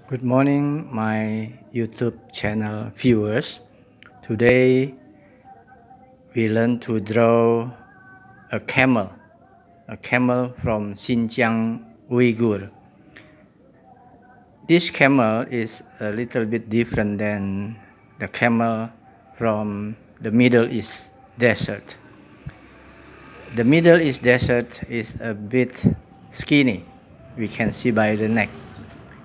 Good morning, my YouTube channel viewers. Today we learn to draw a camel from Xin Jiang, Uighur. This camel is a little bit different than the camel from the Middle East desert. The Middle East desert is a bit skinny, we can see by the neck.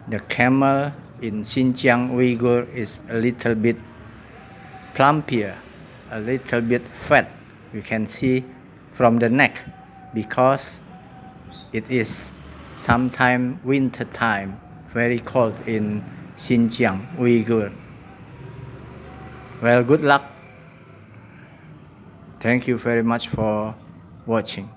The camel in Xin Jiang, Uighur is a little bit plumpier, a little bit fat. You can see from the neck because it is sometime winter time, very cold in Xin Jiang, Uighur. Well, good luck. Thank you very much for watching.